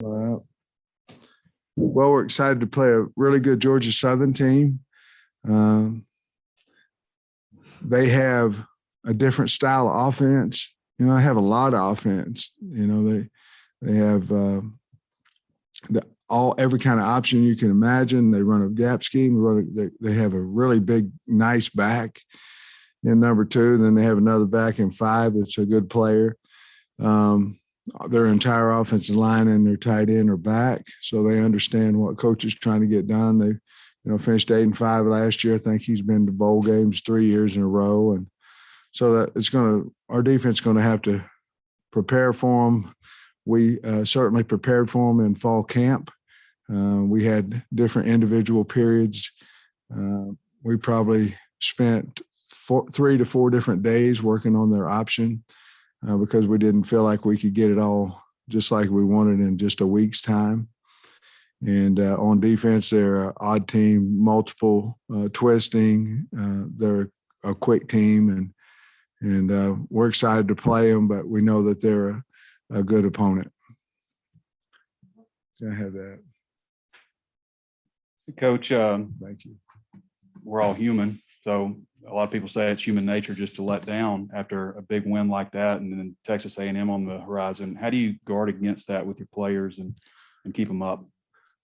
Well, we're excited to play a really good Georgia Southern team. They have a different style of offense. They have a lot of offense. They have every kind of option you can imagine. They run a gap scheme. They have a really big, nice back in number 2. Then they have another back in 5 that's a good player. Their entire offensive line and their tight end are back, so they understand what coach is trying to get done. They, finished 8-5 last year. I think he's been to bowl games 3 years in a row, and so that our defense is going to have to prepare for them. We certainly prepared for them in fall camp. We had different individual periods. We probably spent 3 to 4 different days working on their option because we didn't feel like we could get it all just like we wanted in just a week's time. And on defense, they're an odd team, multiple twisting. They're a quick team, and we're excited to play them, but we know that they're a good opponent. I have that. Coach, Thank you. we're all human. So a lot of people say it's human nature just to let down after a big win like that, and then Texas A&M on the horizon. How do you guard against that with your players and keep them up?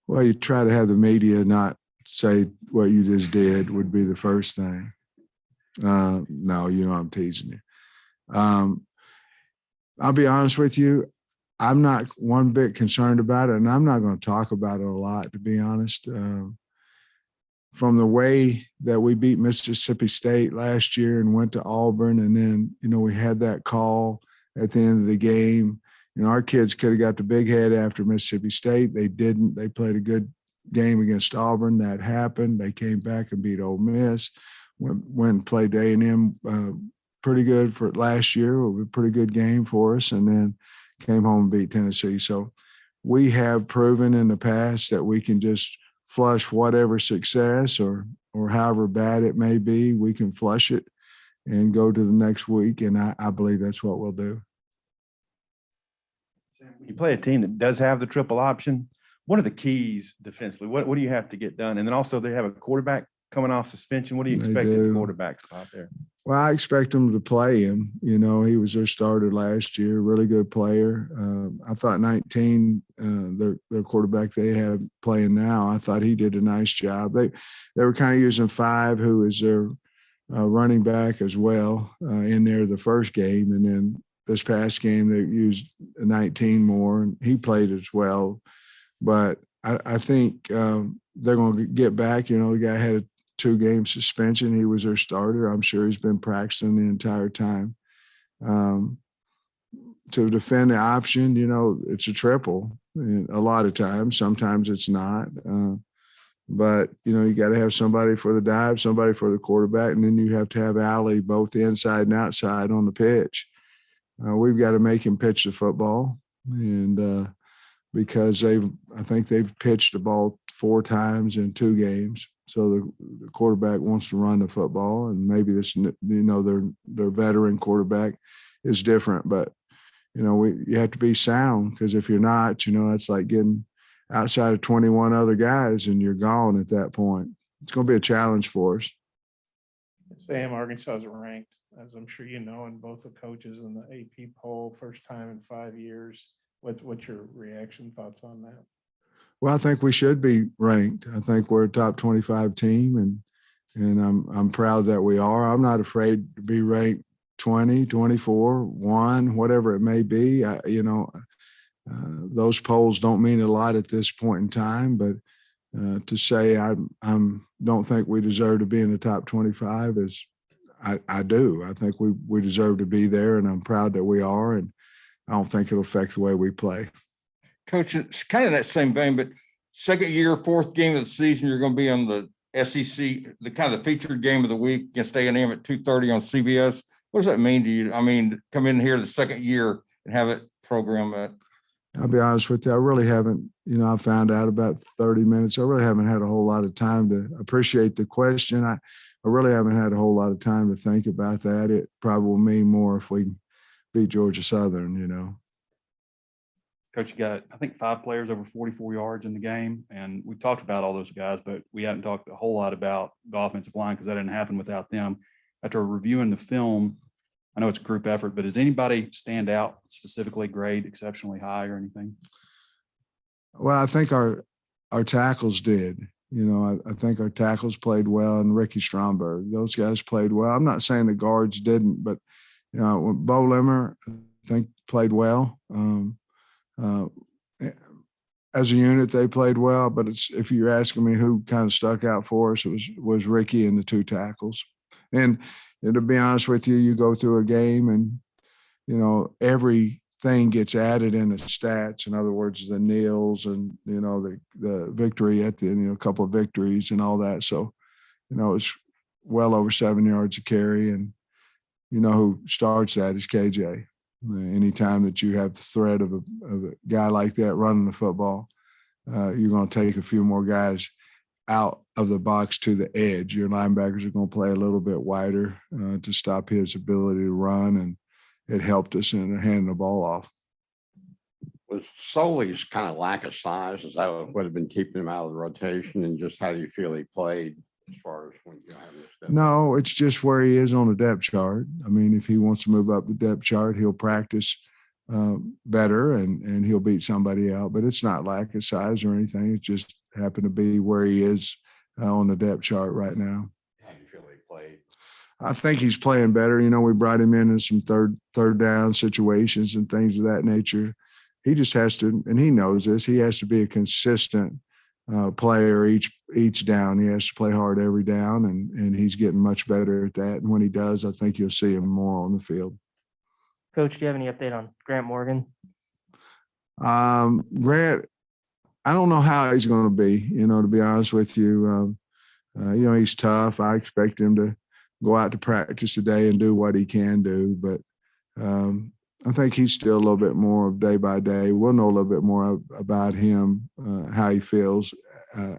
Well, you try to have the media not say what you just did would be the first thing. No, I'm teasing you. I'll be honest with you. I'm not one bit concerned about it, and I'm not going to talk about it a lot, to be honest. From the way that we beat Mississippi State last year and went to Auburn, and then, we had that call at the end of the game. Our kids could have got the big head after Mississippi State. They didn't. They played a good game against Auburn. That happened. They came back and beat Ole Miss. Went and played A&M pretty good for last year. It was a pretty good game for us, and then came home and beat Tennessee. So we have proven in the past that we can just flush whatever success or however bad it may be. We can flush it and go to the next week, and I believe that's what we'll do. You play a team that does have the triple option. What are the keys defensively? What do you have to get done? And then also they have a quarterback coming off suspension. What do you expect at the quarterback spot there? Well, I expect them to play him. He was their starter last year, really good player. I thought 19, their quarterback they have playing now, I thought he did a nice job. They were kind of using 5, who is their running back as well, in there the first game. And then this past game, they used 19 more, and he played as well. But I think they're going to get back. The guy had a 2-game suspension. He was their starter. I'm sure he's been practicing the entire time. To defend the option, it's a triple a lot of times. Sometimes it's not. But, you got to have somebody for the dive, somebody for the quarterback, and then you have to have Allie both inside and outside on the pitch. We've got to make him pitch the football, and because I think they've pitched the ball 4 times in 2 games. So the quarterback wants to run the football, and maybe this, their veteran quarterback is different. But you have to be sound, because if you're not, that's like getting outside of 21 other guys and you're gone at that point. It's going to be a challenge for us. Sam, Arkansas is ranked, as I'm sure you know, and both the coaches in the AP poll, first time in 5 years. What's your reaction, thoughts on that? Well, I think we should be ranked. I think we're a top 25 team, and I'm proud that we are. I'm not afraid to be ranked 20, 24, 1, whatever it may be. Those polls don't mean a lot at this point in time, but to say I don't think we deserve to be in the top 25 is I do. I think we deserve to be there, and I'm proud that we are, and I don't think it'll affect the way we play. Coach, it's kind of that same vein, but second year, 4th game of the season, you're going to be on the SEC, the kind of the featured game of the week against A&M at 2:30 on CBS. What does that mean to you? I mean, come in here the second year and have it programmed at. I'll be honest with you. I really haven't, I found out about 30 minutes. I really haven't had a whole lot of time to appreciate the question. I really haven't had a whole lot of time to think about that. It probably will mean more if we beat Georgia Southern, Coach, you got, I think, 5 players over 44 yards in the game. And we talked about all those guys, but we haven't talked a whole lot about the offensive line because that didn't happen without them. After reviewing the film, I know it's a group effort, but does anybody stand out specifically, grade exceptionally high or anything? Well, I think our tackles did. You know, I think our tackles played well, and Ricky Stromberg, those guys played well. I'm not saying the guards didn't, but, you know, Bo Limmer, I think, played well. As a unit, they played well, but if you're asking me who kind of stuck out for us, it was Ricky and the 2 tackles. And to be honest with you, you go through a game and, you know, everything gets added in the stats. In other words, the kneels and, you know, the victory at the, you know, a couple of victories and all that. So, you know, it's well over 7 yards a carry. And, you know, who starts that is KJ. Anytime that you have the threat of a guy like that running the football, you're going to take a few more guys out of the box to the edge. Your linebackers are going to play a little bit wider to stop his ability to run, and it helped us in handing the ball off. Was Soley's kind of lack of size, is that what would have been keeping him out of the rotation, and just how do you feel he played as far as when you have this? No, it's just where he is on the depth chart. I mean, if he wants to move up the depth chart, he'll practice better and he'll beat somebody out. But it's not lack of size or anything. It just happened to be where he is on the depth chart right now. How do you feel he played? I think he's playing better. You know, we brought him in some third down situations and things of that nature. He just has to, and he knows this, he has to be a consistent player each down. He has to play hard every down, and he's getting much better at that. And when he does, I think you'll see him more on the field. Coach, do you have any update on Grant Morgan? Grant, I don't know how he's going to be, you know, to be honest with you. You know, he's tough. I expect him to go out to practice today and do what he can do. But I think he's still a little bit more day by day. We'll know a little bit more about him, how he feels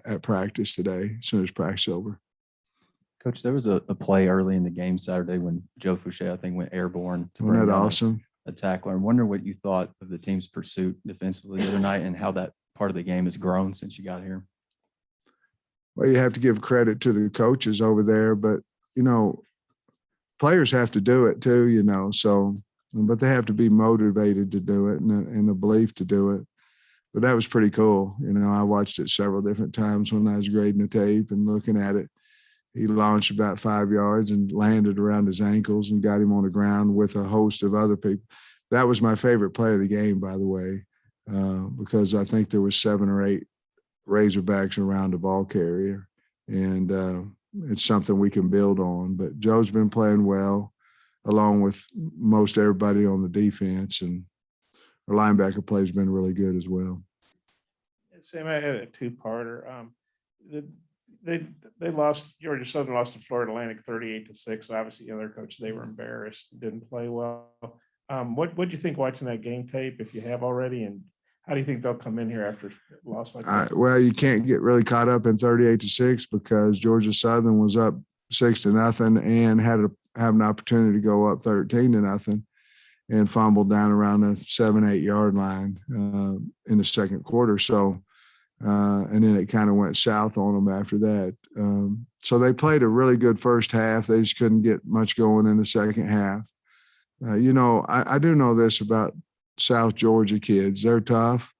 at practice today, as soon as practice is over. Coach, there was a play early in the game Saturday when Joe Fouché, I think, went airborne to Wasn't bring that down awesome? a tackler. I'm wondering what you thought of the team's pursuit defensively the other night and how that part of the game has grown since you got here. Well, you have to give credit to the coaches over there, but, you know, players have to do it too, you know, so, but they have to be motivated to do it and a belief to do it. But that was pretty cool. You know, I watched it several different times when I was grading the tape and looking at it. He launched about 5 yards and landed around his ankles and got him on the ground with a host of other people. That was my favorite play of the game, by the way, because I think there was 7 or 8 Razorbacks around the ball carrier, and it's something we can build on. But Joe's been playing well, along with most everybody on the defense, and our linebacker play has been really good as well. Sam, I had a 2-parter. They lost, Georgia Southern lost to Florida Atlantic 38-6. Obviously, the other coach, they were embarrassed, didn't play well. What do you think watching that game tape, if you have already, and how do you think they'll come in here after a loss like that? Well, you can't get really caught up in 38-6 because Georgia Southern was up 6-0 and have an opportunity to go up 13-0 and fumbled down around the 7-8 yard line in the second quarter. So, and then it kind of went south on them after that. So they played a really good first half. They just couldn't get much going in the second half. You know, I do know this about South Georgia kids. They're tough.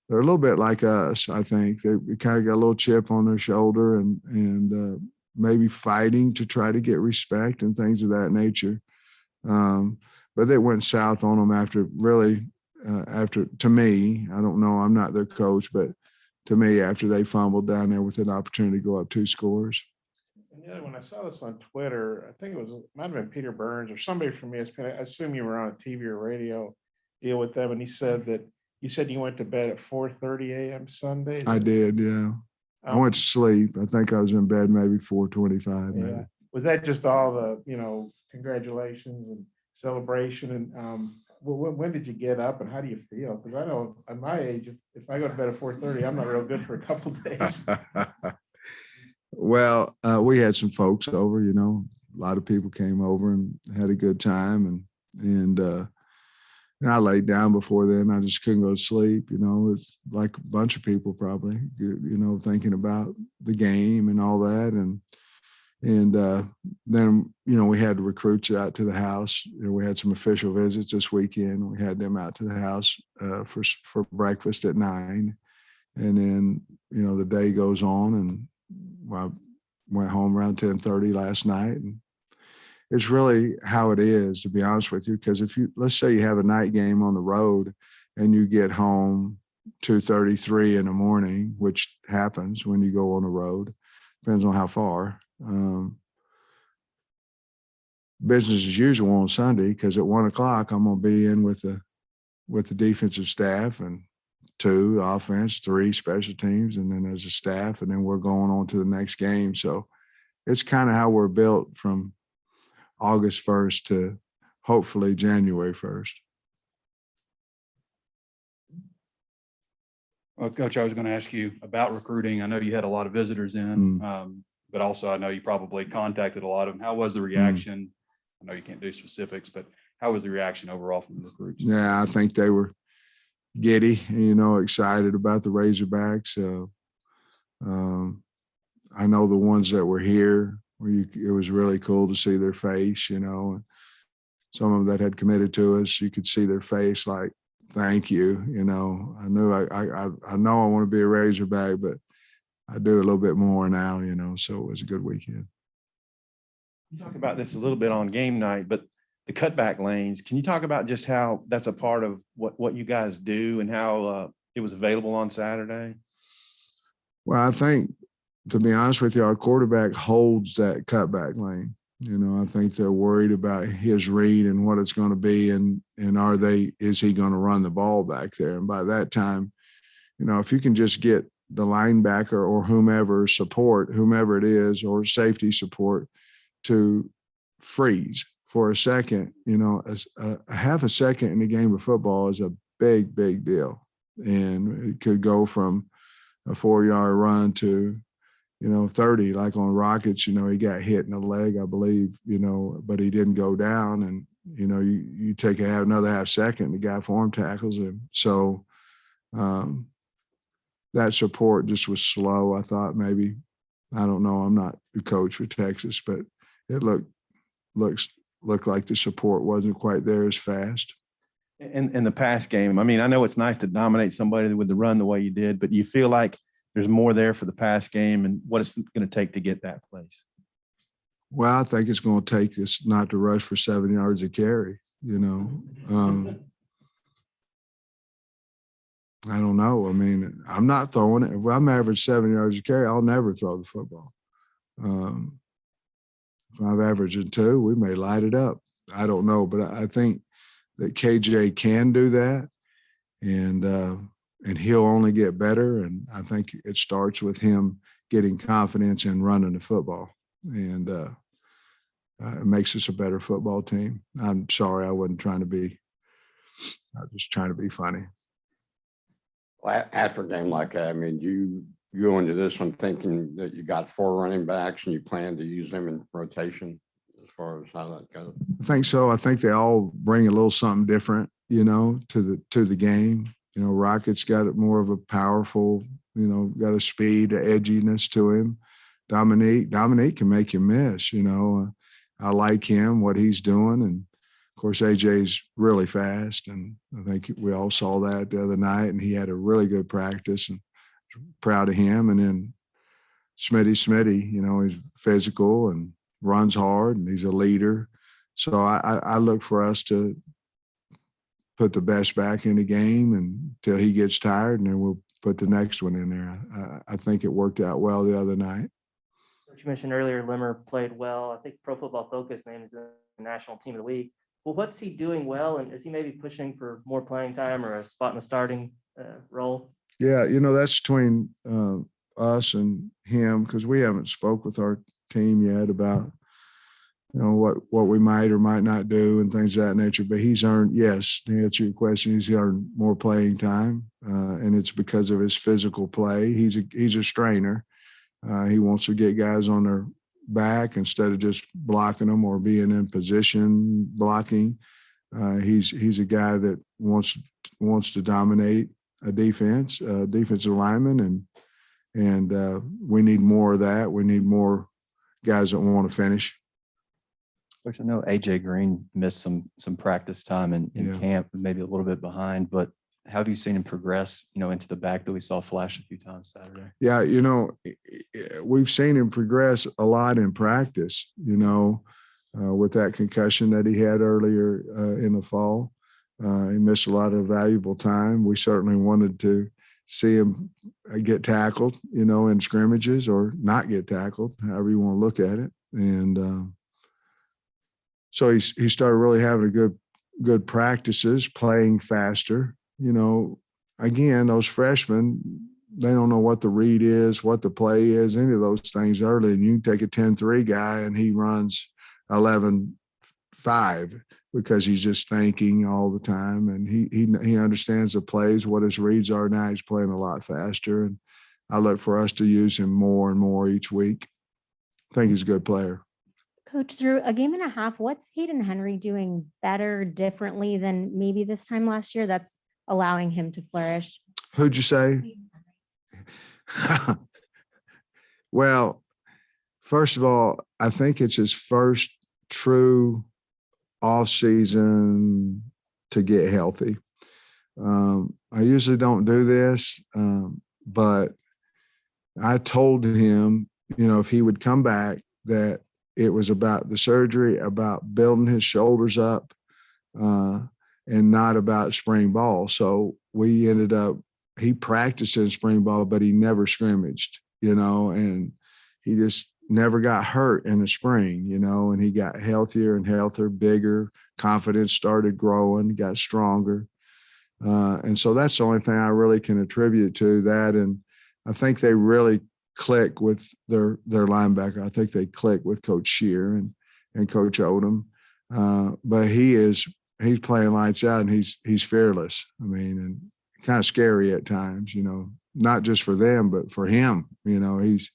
They're a little bit like us, I think. They kind of got a little chip on their shoulder and maybe fighting to try to get respect and things of that nature. But they went south on them after to me, I don't know, I'm not their coach, but to me, after they fumbled down there with an opportunity to go up 2 scores. And the other one, I saw this on Twitter. I think it might have been Peter Burns or somebody from ESPN. I assume you were on a TV or radio deal with them. And he said that you said you went to bed at 4:30 a.m. Sunday. I did, yeah. I went to sleep. I think I was in bed maybe 4:25. Yeah. Maybe. Was that just all the, congratulations and celebration? And when did you get up and how do you feel? Because I know at my age, if I go to bed at 4:30, I'm not real good for a couple of days. Well, we had some folks over, a lot of people came over and had a good time. And And I laid down before then. I just couldn't go to sleep. It's like a bunch of people probably, thinking about the game and all that. And then, we had recruits out to the house. We had some official visits this weekend. We had them out to the house for breakfast at 9. And then, the day goes on, and I went home around 10:30 last night. And it's really how it is, to be honest with you, because let's say you have a night game on the road and you get home 2:33 in the morning, which happens when you go on the road, depends on how far. Business as usual on Sunday, because at 1:00 I'm going to be in with the defensive staff, and 2 offense, 3 special teams, and then as a staff, and then we're going on to the next game. So it's kind of how we're built from August 1st to hopefully January 1st. Well, Coach, I was going to ask you about recruiting. I know you had a lot of visitors in, but also I know you probably contacted a lot of them. How was the reaction? I know you can't do specifics, but how was the reaction overall from the recruits? Yeah, I think they were giddy, excited about the Razorbacks. I know the ones that were here, it was really cool to see their face, and some of them that had committed to us, you could see their face like, thank you. I knew I know I want to be a Razorback, but I do a little bit more now, so it was a good weekend. You talk about this a little bit on game night, but the cutback lanes, can you talk about just how that's a part of what you guys do and how it was available on Saturday? Well, I think, to be honest with you, our quarterback holds that cutback lane. I think they're worried about his read and what it's going to be, and is he going to run the ball back there? And by that time, if you can just get the linebacker or whomever it is, or safety support, to freeze for a second, a half a second in a game of football is a big, big deal. And it could go from a 4-yard run to, 30, like on Rockets, he got hit in the leg, I believe, but he didn't go down. And, you take another half second, the guy form tackles him. So that support just was slow. I thought maybe, I don't know, I'm not the coach for Texas, but it looked like the support wasn't quite there as fast. And the pass game, I mean, I know it's nice to dominate somebody with the run the way you did, but you feel like there's more there for the pass game and what it's going to take to get that place? Well, I think it's going to take us not to rush for 7 yards a carry, I don't know. I mean, I'm not throwing it. If I'm average 7 yards a carry, I'll never throw the football. If I've averaged 2, we may light it up. I don't know, but I think that KJ can do that, and he'll only get better. And I think it starts with him getting confidence in running the football, and it makes us a better football team. I'm sorry, I was just trying to be funny. Well, after a game like that, I mean, you go into this one thinking that you got 4 running backs and you plan to use them in rotation as far as how that goes? I think so. I think they all bring a little something different, to the game. Rockets got more of a powerful, got a speed, a edginess to him. Dominique can make you miss, I like him, what he's doing. And of course, AJ's really fast. And I think we all saw that the other night, and he had a really good practice, and proud of him. And then Smitty, he's physical and runs hard, and he's a leader. So I look for us to put the best back in the game until he gets tired, and then we'll put the next one in there. I think it worked out well the other night. You mentioned earlier, Limmer played well. I think Pro Football Focus named him the National Team of the Week. Well, what's he doing well, and is he maybe pushing for more playing time or a spot in the starting role? Yeah, that's between us and him, because we haven't spoke with our team yet about what we might or might not do and things of that nature. But he's earned, yes, to answer your question, he's earned more playing time, and it's because of his physical play. He's a strainer. He wants to get guys on their back instead of just blocking them or being in position blocking. He's a guy that wants to dominate a defensive lineman, and we need more of that. We need more guys that want to finish. Coach, I know AJ Green missed some practice time in Yeah. camp, maybe a little bit behind, but how have you seen him progress, into the back that we saw flash a few times Saturday? Yeah, we've seen him progress a lot in practice, with that concussion that he had earlier in the fall. He missed a lot of valuable time. We certainly wanted to see him get tackled, in scrimmages or not get tackled, however you want to look at it. And so he started really having good practices, playing faster. Again, those freshmen, they don't know what the read is, what the play is, any of those things early. And you can take a 10-3 guy and he runs 11-5 because he's just thinking all the time. And he understands the plays, what his reads are. Now he's playing a lot faster. And I look for us to use him more and more each week. I think he's a good player. Coach, through a game and a half, what's Hayden Henry doing better, differently than maybe this time last year that's allowing him to flourish? Who'd you say? Well, first of all, I think it's his first true off season to get healthy. I usually don't do this, but I told him, if he would come back, that it was about the surgery, about building his shoulders up, and not about spring ball. So we ended up, he practiced in spring ball, but he never scrimmaged, and he just never got hurt in the spring, and he got healthier and healthier, bigger, confidence started growing, got stronger. And so that's the only thing I really can attribute to that. And I think they really click with their linebacker. I think they click with Coach Shear and Coach Odom. But he's playing lights out, and he's fearless. I mean, and kind of scary at times, not just for them, but for him. He's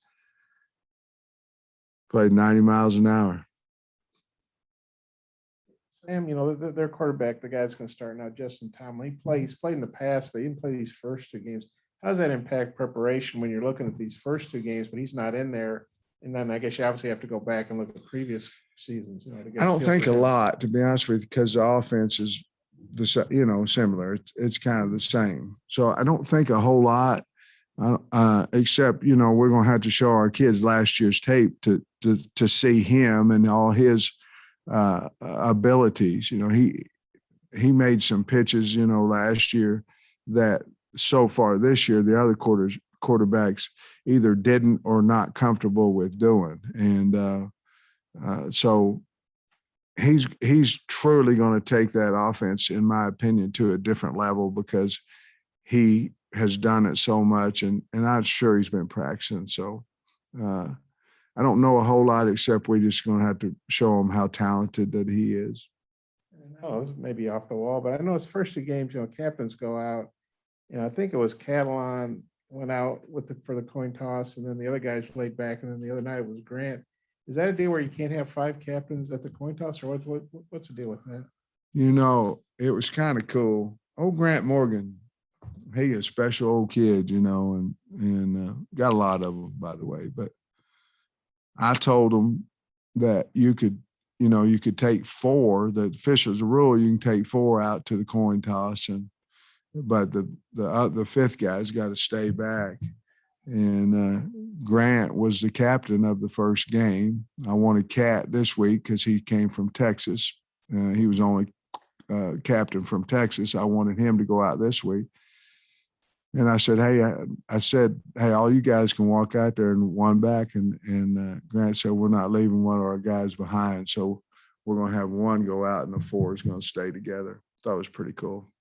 played 90 miles an hour. Sam, their quarterback, the guy's going to start now, Justin Tomlinson. He's played in the past, but he didn't play these first two games. How does that impact preparation when you're looking at these first two games, but he's not in there? And then I guess you obviously have to go back and look at previous seasons. To get I don't feel think for a him. lot, to be honest with you, because the offense is similar. It's kind of the same. So I don't think a whole lot, except we're going to have to show our kids last year's tape to see him and all his abilities. He made some pitches last year that so far this year the other quarterbacks either didn't or not comfortable with doing. And so he's truly going to take that offense, in my opinion, to a different level because he has done it so much, and I'm sure he's been practicing. So I don't know a whole lot, except we're just going to have to show him how talented that he is. Oh, this may be off the wall, but I know his first two games, captains go out. I think it was Catalan went out for the coin toss, and then the other guys laid back, and then the other night it was Grant. Is that a deal where you can't have 5 captains at the coin toss, or what's the deal with that? It was kind of cool. Old Grant Morgan, he a special old kid, and got a lot of them, by the way. But I told him that you could take 4. The officials rule you can take 4 out to the coin toss, but the 5th guy's got to stay back. And Grant was the captain of the first game. I wanted Cat this week because he came from Texas. He was only captain from Texas. I wanted him to go out this week. And I said, hey, all you guys can walk out there and one back. And Grant said, we're not leaving one of our guys behind. So we're going to have one go out and the 4 is going to stay together. Thought it was pretty cool.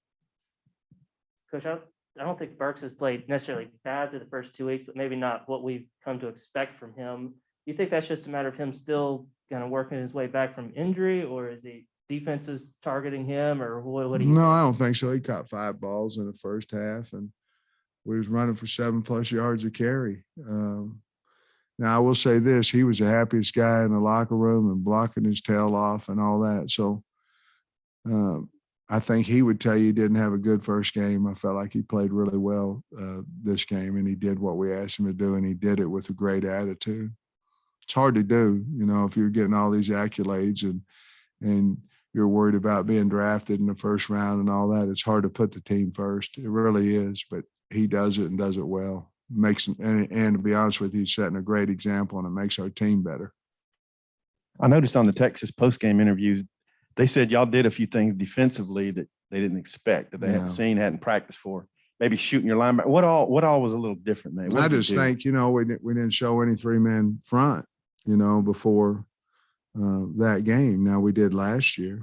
Coach, I don't think Burks has played necessarily bad through the first 2 weeks, but maybe not what we've come to expect from him. Do you think that's just a matter of him still kind of working his way back from injury, or is the defenses targeting him, or what do you think? I don't think so. He caught 5 balls in the first half, and we was running for 7+ yards a carry. Now, I will say this, he was the happiest guy in the locker room and blocking his tail off and all that. So I think he would tell you he didn't have a good first game. I felt like he played really well this game, and he did what we asked him to do, and he did it with a great attitude. It's hard to do, if you're getting all these accolades and you're worried about being drafted in the first round and all that. It's hard to put the team first. It really is, but he does it and does it well. And to be honest with you, he's setting a great example, and it makes our team better. I noticed on the Texas postgame interviews, they said y'all did a few things defensively that they didn't expect, that they hadn't seen, hadn't practiced for. Maybe shooting your linebacker. What all was a little different, man? I just think, we didn't show any 3-man front, before that game. Now we did last year.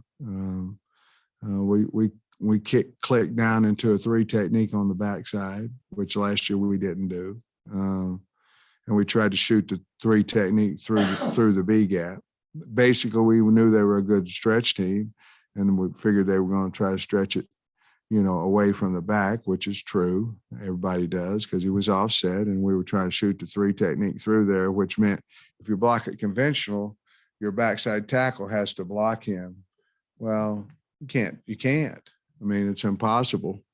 We clicked down into a 3 technique on the backside, which last year we didn't do. And we tried to shoot the 3 technique through the B gap. Basically, we knew they were a good stretch team, and we figured they were going to try to stretch it, away from the back, which is true. Everybody does, because he was offset, and we were trying to shoot the 3 technique through there, which meant if you block it conventional, your backside tackle has to block him. Well, you can't. I mean, it's impossible.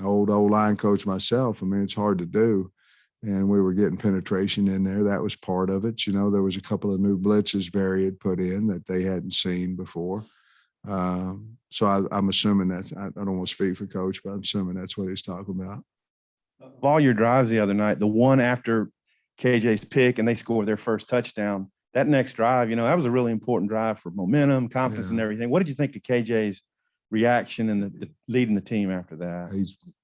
Old line coach myself, it's hard to do. And we were getting penetration in there. That was part of it. There was a couple of new blitzes Barry had put in that they hadn't seen before. So I'm assuming that I don't want to speak for coach, but I'm assuming that's what he's talking about. Of all your drives the other night, the one after KJ's pick and they scored their first touchdown, that next drive, that was a really important drive for momentum, confidence, and everything. What did you think of KJ's reaction and the leading the team after that?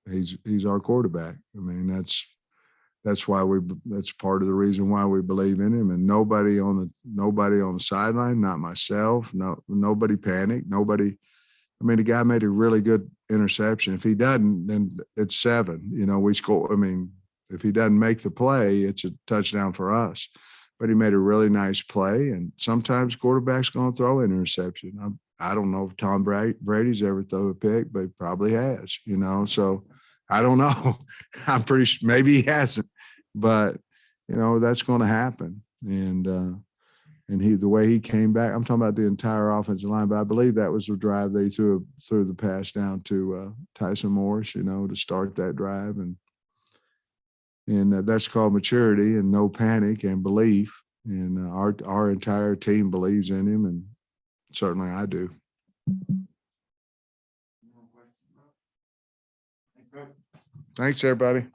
He's our quarterback. That's why that's part of the reason why we believe in him. And nobody on the sideline, not myself, nobody panicked. The guy made a really good interception. If he doesn't, then it's 7. We score. If he doesn't make the play, it's a touchdown for us. But he made a really nice play. And sometimes quarterback's going to throw an interception. I don't know if Tom Brady's ever thrown a pick, but he probably has, so I don't know. I'm pretty sure maybe he hasn't, but that's going to happen. And the way he came back, I'm talking about the entire offensive line, but I believe that was the drive they threw the pass down to Tyson Morris, to start that drive. And that's called maturity and no panic and belief. And our entire team believes in him, and certainly I do. Thanks, everybody.